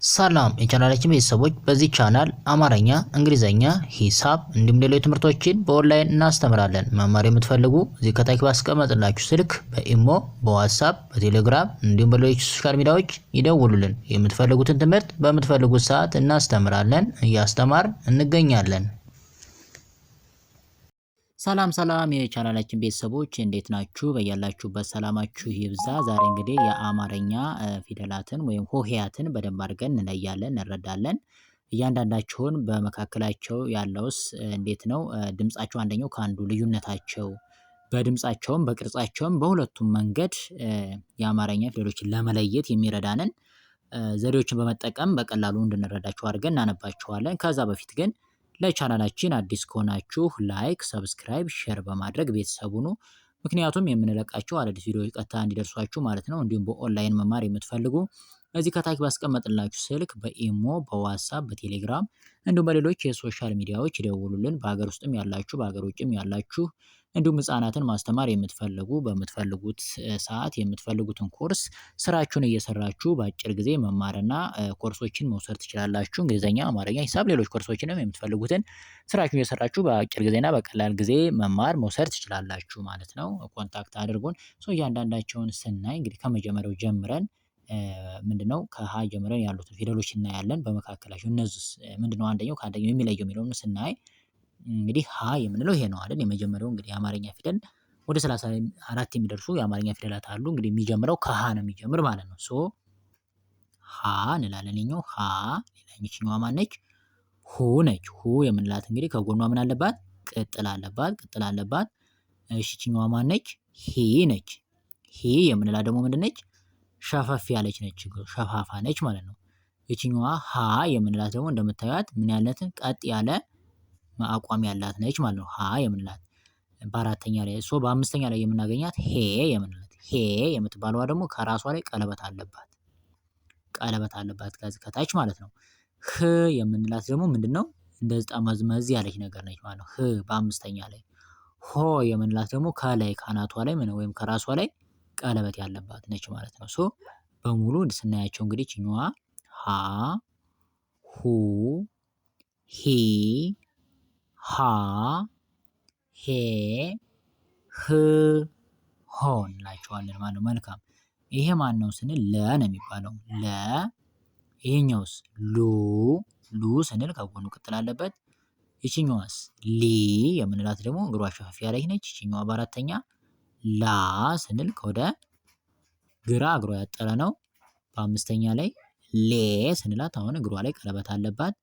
ሰላም የቻናላችን ቤተሰቦች፣ በዚህ ቻናል አማርኛ፣ እንግሊዘኛ፣ ሂሳብ እንዲሁም ሌሎች ትምህርቶችን በኦንላይን እናስተምራለን። መማር የምትፈልጉ እዚህ ከታች ባስቀመጥላችሁ ስልክ በኢሞ፣ በዋትስአፕ፣ በቴሌግራም እንዲሁም በሌሎች ሶሻል ሚዲያዎች ይደውሉልን። የምትፈልጉትን ትምህርት በምትፈልጉት ሰዓት እናስተምራለን፣ እያስተማርን እንገኛለን። ሰላም የቻናላችን ቤተሰቦች እንዴት ናችሁ? በያላችሁበት ሰላማችሁ ይብዛ። ዛሬ እንግዲህ የአማርኛ ፊደላትን ወይም ሆሄያትን በደንብ አድርገን እንለያለን፣ እንረዳለን። እያንዳንዳቸውን በመካከላቸው ያለውስ እንዴት ነው ድምጻቸው አንደኛው ከአንዱ ልዩነታቸው በድምጻቸውም በቅርጻቸውም በሁለቱም መንገድ የአማርኛ ፊደሎችን ለመለየት የሚረዳንን ዘዴዎችን በመጠቀም በቀላሉ እንድንረዳቸው አድርገን እናነባቸዋለን። ከዛ በፊት ግን ለቻናላችን አዲስ ከሆናችሁ ላይክ፣ ሰብስክራይብ፣ ሼር በማድረግ ቤተሰብ ሁኑ። ምክንያቱም የምንለቃቸው አዳዲስ ቪዲዮዎች ቀጥታ እንዲደርሷችሁ ማለት ነው። እንዲሁም በኦንላይን መማር የምትፈልጉ እዚህ ከታች ባስቀመጥንላችሁ ስልክ በኢሞ፣ በዋትስአፕ፣ በቴሌግራም እንዲሁም በሌሎች የሶሻል ሚዲያዎች ይደውሉልን። በሀገር ውስጥም ያላችሁ በሀገር ውጭም ያላችሁ እንዲሁም ህጻናትን ማስተማር የምትፈልጉ በምትፈልጉት ሰዓት የምትፈልጉትን ኮርስ ስራችሁን እየሰራችሁ በአጭር ጊዜ መማርና ኮርሶችን መውሰድ ትችላላችሁ። እንግሊዝኛ፣ አማርኛ፣ ሂሳብ፣ ሌሎች ኮርሶችንም የምትፈልጉትን ስራችሁን እየሰራችሁ በአጭር ጊዜና በቀላል ጊዜ መማር መውሰድ ትችላላችሁ ማለት ነው። ኮንታክት አድርጉን። እያንዳንዳቸውን ስናይ እንግዲህ ከመጀመሪያው ጀምረን ምንድነው ከሀ ጀምረን ያሉትን ፊደሎች እናያለን። በመካከላቸው እነዚህ ምንድነው አንደኛው ከአንደኛው የሚለየው የሚለውን ስናይ እንግዲህ ሀ የምንለው ይሄ ነው አይደል? የመጀመሪያው እንግዲህ የአማርኛ ፊደል ወደ 34 የሚደርሱ የአማርኛ ፊደላት አሉ። እንግዲህ የሚጀምረው ከሀ ነው የሚጀምር ማለት ነው። ሀ እንላለን። ኛው ሀ። ሌላኛው ማን ነች? ሁ ነች። ሁ የምንላት እንግዲህ ከጎኗ ምን አለባት? ቅጥል አለባት። እሺ ቺኛዋ ማን ነች? ሂ ነች። ሂ የምንላት ደግሞ ምንድነች? ሸፈፍ ያለች ነች፣ ሸፋፋ ነች ማለት ነው። እቺኛዋ ሀ የምንላት ደግሞ እንደምታዩት ምን ያለትን ቀጥ ያለ አቋም ያላት ነች ማለት ነው። ሀ የምንላት በአራተኛ ላይ በአምስተኛ ላይ የምናገኛት ሄ የምንላት። ሄ የምትባለዋ ደግሞ ከራሷ ላይ ቀለበት አለባት ከዚህ ከታች ማለት ነው። ህ የምንላት ደግሞ ምንድነው? እንደዚህ ጠመዝመዝ ያለች ነገር ነች ማለት ነው። ህ በአምስተኛ ላይ። ሆ የምንላት ደግሞ ከላይ ካናቷ ላይ ወይም ከራሷ ላይ ቀለበት ያለባት ነች ማለት ነው። በሙሉ ስናያቸው እንግዲህ ቺኛዋ ሀ፣ ሁ፣ ሂ፣ ሃ፣ ሄ፣ ህ፣ ሆ እንላቸዋለን ማለት ነው። መልካም። ይሄ ማን ነው ስንል ለ ነው የሚባለው። ለ። ይሄኛውስ ሉ ስንል ከጎኑ ቅጥል አለበት። ይቺኛዋስ ሊ የምንላት ደግሞ እግሯ ሸፈፍ ያለች ነች። ይቺኛዋ በአራተኛ ላ ስንል ከወደ ግራ እግሯ ያጠረ ነው። በአምስተኛ ላይ ሌ ስንላት አሁን እግሯ ላይ ቀለበት አለባት።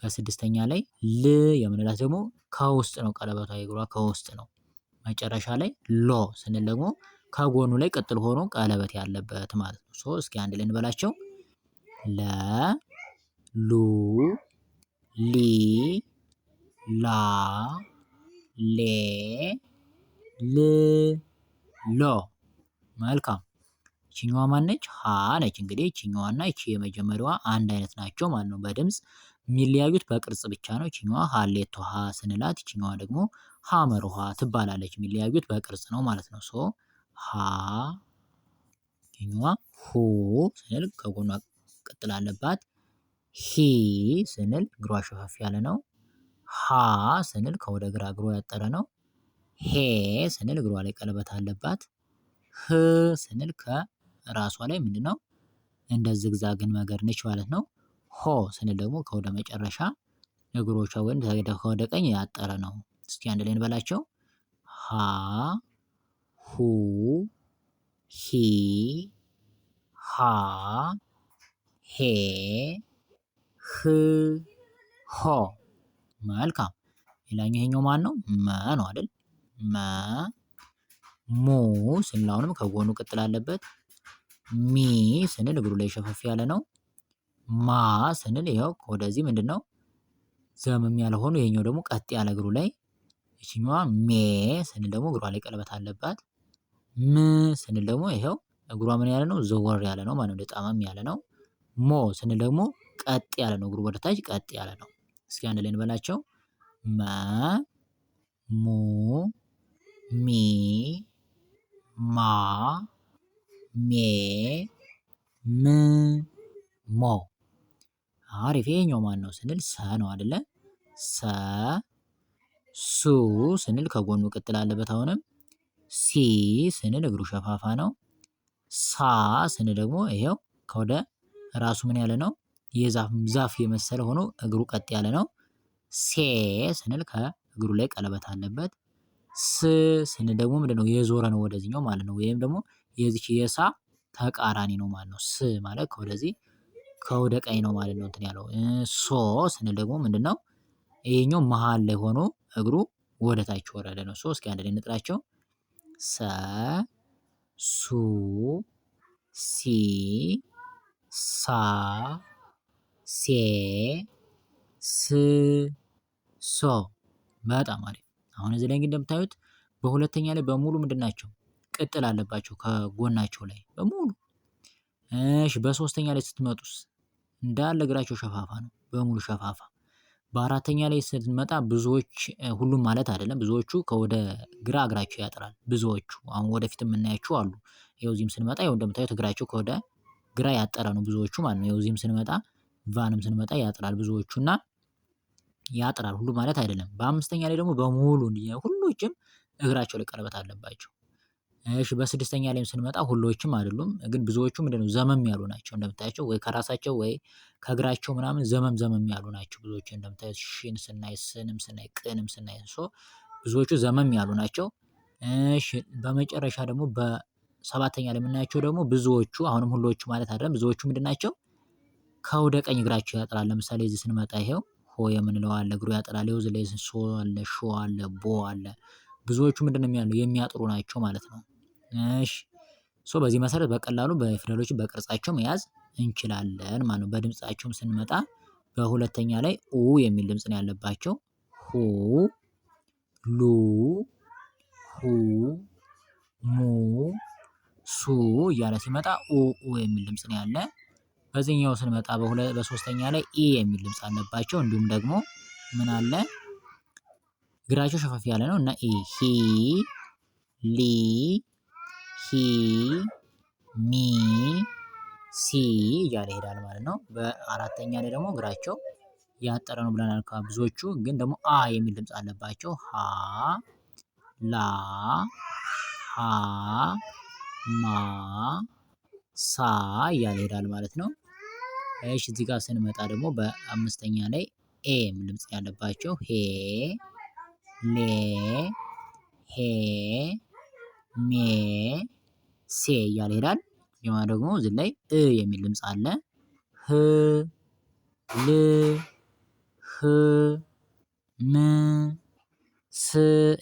በስድስተኛ ላይ ል የምንላት ደግሞ ከውስጥ ነው ቀለበቷ፣ የእግሯ ከውስጥ ነው። መጨረሻ ላይ ሎ ስንል ደግሞ ከጎኑ ላይ ቅጥል ሆኖ ቀለበት ያለበት ማለት ነው። እስኪ አንድ ላይ እንበላቸው። ለ፣ ሉ፣ ሊ፣ ላ፣ ሌ፣ ል፣ ሎ። መልካም። ይቺኛዋ ማን ነች? ሀ ነች። እንግዲህ ይቺኛዋና ይቺ የመጀመሪያዋ አንድ አይነት ናቸው ማለት ነው። በድምጽ የሚለያዩት በቅርጽ ብቻ ነው። ይቺኛዋ ሀሌቶ ሀ ስንላት፣ ይቺኛዋ ደግሞ ሀመር ውሃ ትባላለች። የሚለያዩት በቅርጽ ነው ማለት ነው። ሀ፣ ይቺኛዋ ሁ ስንል ከጎኗ ቅጥል አለባት። ሂ ስንል እግሯ ሸፈፍ ያለ ነው። ሀ ስንል ከወደ ግራ እግሯ ያጠረ ነው። ሄ ስንል እግሯ ላይ ቀለበት አለባት። ህ ስንል ከራሷ ላይ ምንድነው እንደ ዝግዛግን ነገር ነች ማለት ነው። ሆ ስንል ደግሞ ከወደ መጨረሻ እግሮቿ ወይም ከወደ ቀኝ ያጠረ ነው። እስኪ አንድ ላይ እንበላቸው። ሀ፣ ሁ፣ ሂ፣ ሃ፣ ሄ፣ ህ፣ ሆ። መልካም። ሌላኛው ይሄኛው ማን ነው? መ ነው አይደል? መ። ሙ ስንል አሁንም ከጎኑ ቅጥል አለበት። ሚ ስንል እግሩ ላይ ሸፈፍ ያለ ነው። ማ ስንል ይኸው ወደዚህ ምንድነው ዘመም ያለ ሆኖ፣ ይሄኛው ደግሞ ቀጥ ያለ እግሩ ላይ። ይችኛዋ ሜ ስንል ደግሞ እግሯ ላይ ቀለበት አለባት። ም ስንል ደግሞ ይኸው እግሯ ምን ያለ ነው? ዘወር ያለ ነው ማለት ነው። ጠመም ያለ ነው። ሞ ስንል ደግሞ ቀጥ ያለ ነው። እግሩ ወደታች ቀጥ ያለ ነው። እስኪ አንድ ላይ እንበላቸው። መ፣ ሙ፣ ሚ፣ ማ፣ ሜ፣ ም፣ ሞ። አሪፍ። ይሄኛው ማን ነው ስንል ሰ ነው አይደለ? ሰ ሱ ስንል ከጎኑ ቅጥል አለበት አሁንም። ሲ ስንል እግሩ ሸፋፋ ነው። ሳ ስንል ደግሞ ይሄው ከወደ ራሱ ምን ያለ ነው? ዛፍ የመሰለ ሆኖ እግሩ ቀጥ ያለ ነው። ሴ ስንል ከእግሩ ላይ ቀለበት አለበት። ስ ስንል ደግሞ ምንድነው? የዞረ ነው ወደዚህኛው ማለት ነው። ወይም ደግሞ የዚች የሳ ተቃራኒ ነው ማለት ነው። ስ ማለት ከወደዚህ ከወደ ቀኝ ነው ማለት ነው እንትን ያለው። ሶ ስንል ደግሞ ምንድነው? ይሄኛው መሃል ላይ ሆኖ እግሩ ወደ ታች ወረደ ነው። ሶ እስኪ አንድ ላይ እንጥራቸው። ሰ ሱ ሲ ሳ ሴ ስ ሶ። በጣም አሪፍ። አሁን እዚህ ላይ እንግዲህ እንደምታዩት በሁለተኛ ላይ በሙሉ ምንድን ናቸው? ቅጥል አለባቸው ከጎናቸው ላይ በሙሉ። እሺ በሶስተኛ ላይ ስትመጡስ እንዳለ እግራቸው ሸፋፋ ነው፣ በሙሉ ሸፋፋ። በአራተኛ ላይ ስትመጣ ብዙዎች ሁሉም ማለት አይደለም፣ ብዙዎቹ ከወደ ግራ እግራቸው ያጥራል። ብዙዎቹ አሁን ወደፊት የምናያቸው አሉ። ይኸው እዚህም ስንመጣ ይኸው እንደምታዩት እግራቸው ከወደ ግራ ያጠረ ነው ብዙዎቹ ማለት ነው። ይኸው እዚህም ስንመጣ ቫንም ስንመጣ ያጥራል ብዙዎቹ እና ያጥራል ሁሉ ማለት አይደለም። በአምስተኛ ላይ ደግሞ በሙሉ ሁሎችም እግራቸው ላይ ቀለበት አለባቸው። እሺ በስድስተኛ ላይም ስንመጣ ሁሎችም አይደሉም፣ ግን ብዙዎቹ ምንድነው ዘመም ያሉ ናቸው እንደምታያቸው፣ ወይ ከራሳቸው ወይ ከእግራቸው ምናምን ዘመም ያሉ ናቸው ብዙዎቹ እንደምታዩት። ሺን ስናይ ስንም ስናይ ቅንም ስናይ ብዙዎቹ ዘመም ያሉ ናቸው። እሺ በመጨረሻ ደግሞ በሰባተኛ ላይ የምናያቸው ደግሞ ብዙዎቹ አሁንም ሁሎቹ ማለት አይደለም፣ ብዙዎቹ ምንድን ናቸው? ከወደ ቀኝ እግራቸው ያጥራል። ለምሳሌ እዚህ ስንመጣ ይሄው ሆ የምንለው አለ እግሩ ያጥራል። ይኸው እዚህ ላይ ሶ አለ፣ ሾ አለ፣ ቦ አለ። ብዙዎቹ ምንድነው የሚያጥሩ ናቸው ማለት ነው። እሺ ሶ በዚህ መሰረት በቀላሉ በፊደሎች በቅርጻቸው መያዝ እንችላለን ማለት ነው። በድምጻቸውም ስንመጣ በሁለተኛ ላይ ኡ የሚል ድምጽ ነው ያለባቸው። ሁ ሉ ሁ ሙ ሱ እያለ ሲመጣ ኡ የሚል ድምጽ ነው ያለ። በዚህኛው ስንመጣ በሶስተኛ ላይ ኢ የሚል ድምጽ አለባቸው። እንዲሁም ደግሞ ምን አለ? እግራቸው ሸፈፍ ያለ ነው እና ኢ ሂ ሊ ሂ ሚ ሲ እያለ ይሄዳል ማለት ነው። በአራተኛ ላይ ደግሞ እግራቸው ያጠረ ነው ብለናል። ብዙዎቹ ግን ደግሞ አ የሚል ድምጽ አለባቸው። ሀ ላ ሀ ማ ሳ እያለ ይሄዳል ማለት ነው። እሺ እዚህ ጋር ስንመጣ ደግሞ በአምስተኛ ላይ ኤ የሚል ድምጽ ያለባቸው ሄ ሌ ሄ ሜ ሴ እያለ ይሄዳል። ይሄማ ደግሞ እዚህ ላይ እ የሚል ድምጽ አለ። ህ ል ህ ም ስ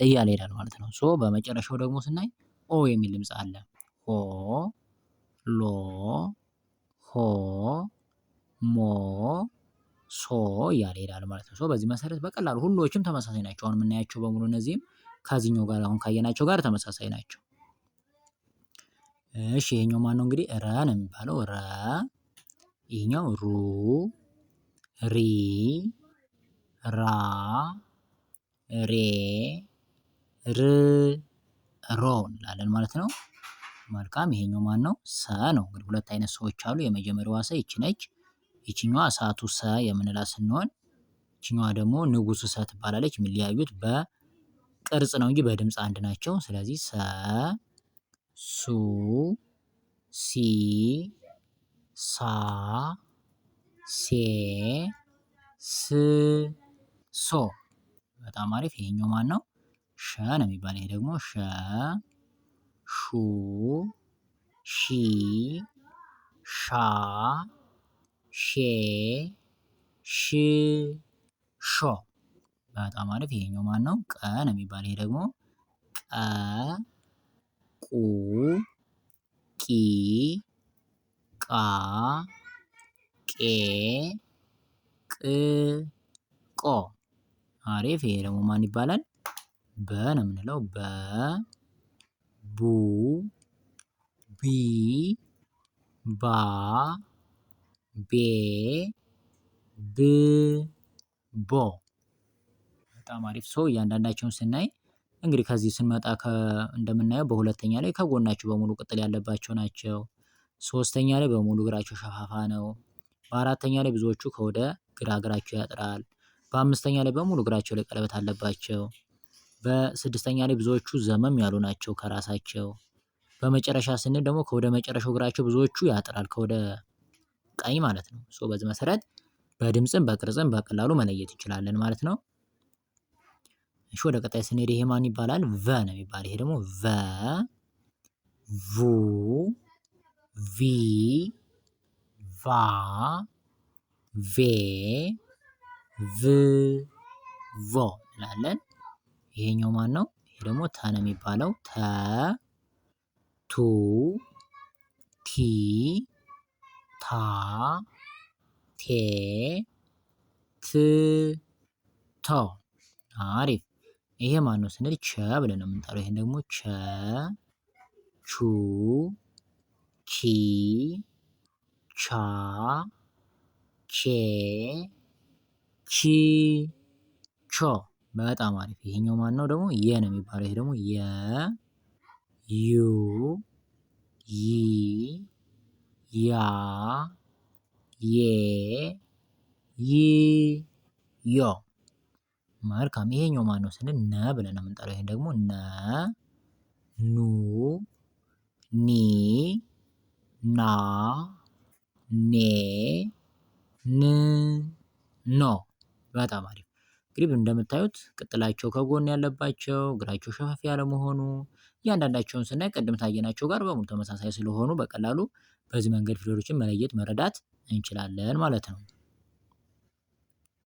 እያለ ይሄዳል ማለት ነው። ሶ በመጨረሻው ደግሞ ስናይ ኦ የሚል ድምጽ አለ። ሆ ሎ ሆ ሞ ሶ እያለ ይሄዳል ማለት ነው። ሶ በዚህ መሰረት በቀላሉ ሁሎችም ተመሳሳይ ናቸው። አሁን የምናያቸው በሙሉ እነዚህም ከዚህኛው ጋር አሁን ካየናቸው ጋር ተመሳሳይ ናቸው። እሺ ይሄኛው ማነው እንግዲህ ረ ነው የሚባለው። ረ ይሄኛው ሩ ሪ ራ ሬ ር ሮ እንላለን ማለት ነው። መልካም ይሄኛው ማነው? ሰ ነው። እንግዲህ ሁለት አይነት ሰዎች አሉ። የመጀመሪያዋ ሰ ይቺ ነች። ይቺኛዋ እሳቱ ሰ የምንላት ስንሆን ይቺኛዋ ደግሞ ንጉሱ ሰ ትባላለች። የሚለያዩት በቅርጽ ነው እንጂ በድምጽ አንድ ናቸው። ስለዚህ ሰ ሱ ሲ ሳ ሴ ስ ሶ። በጣም አሪፍ። ይሄኛው ማን ነው? ሸ ነው የሚባል። ይሄ ደግሞ ሸ ሹ ሺ ሻ ሼ ሽ ሾ። በጣም አሪፍ። ይሄኛው ማን ነው? ቀ ነው የሚባል። ይሄ ደግሞ ቀ ቁ ቂ ቃ ቄ ቅ ቆ። አሪፍ። ይሄ ደግሞ ማን ይባላል? በ ነው የምንለው። በ ቡ ቢ ባ ቤ ብ ቦ። በጣም አሪፍ። ሶ እያንዳንዳቸውን ስናይ እንግዲህ ከዚህ ስንመጣ እንደምናየው በሁለተኛ ላይ ከጎናቸው በሙሉ ቅጥል ያለባቸው ናቸው። ሶስተኛ ላይ በሙሉ እግራቸው ሸፋፋ ነው። በአራተኛ ላይ ብዙዎቹ ከወደ ግራ እግራቸው ያጥራል። በአምስተኛ ላይ በሙሉ እግራቸው ላይ ቀለበት አለባቸው። በስድስተኛ ላይ ብዙዎቹ ዘመም ያሉ ናቸው ከራሳቸው። በመጨረሻ ስንል ደግሞ ከወደ መጨረሻው እግራቸው ብዙዎቹ ያጥራል ከወደ ቀኝ ማለት ነው። በዚህ መሰረት በድምፅም በቅርጽም በቀላሉ መለየት እንችላለን ማለት ነው። እሺ ወደ ቀጣይ ስንሄድ ይሄ ማን ይባላል? ቨ ነው የሚባለው። ይሄ ደግሞ ቨ፣ ቡ፣ ቪ፣ ቫ፣ ቬ፣ ቭ፣ ቮ እንላለን። ይሄኛው ማን ነው? ይሄ ደግሞ ተ ነው የሚባለው። ተ፣ ቱ፣ ቲ፣ ታ፣ ቴ፣ ት፣ ቶ። አሪፍ። ይሄ ማን ነው ስንል ቸ ብለን ነው የምንጠራው። ይሄን ደግሞ ቸ፣ ቹ፣ ቺ፣ ቻ፣ ቼ፣ ቺ፣ ቾ። በጣም አሪፍ። ይሄኛው ማን ነው ደግሞ? የ ነው የሚባለው። ይሄ ደግሞ የ፣ ዩ፣ ይ፣ ያ፣ ዬ፣ ይ፣ ዮ። መልካም። ይሄኛው ማን ነው ስንል ነ ብለን ነው የምንጠራው። ይሄን ደግሞ ነ፣ ኑ፣ ኒ፣ ና፣ ኔ፣ ን፣ ኖ። በጣም አሪፍ። እንግዲህ እንደምታዩት ቅጥላቸው ከጎን ያለባቸው እግራቸው ሸፈፍ ያለ መሆኑ እያንዳንዳቸውን ስናይ ቅድም ታየናቸው ጋር በሙሉ ተመሳሳይ ስለሆኑ በቀላሉ በዚህ መንገድ ፊደሎችን መለየት መረዳት እንችላለን ማለት ነው።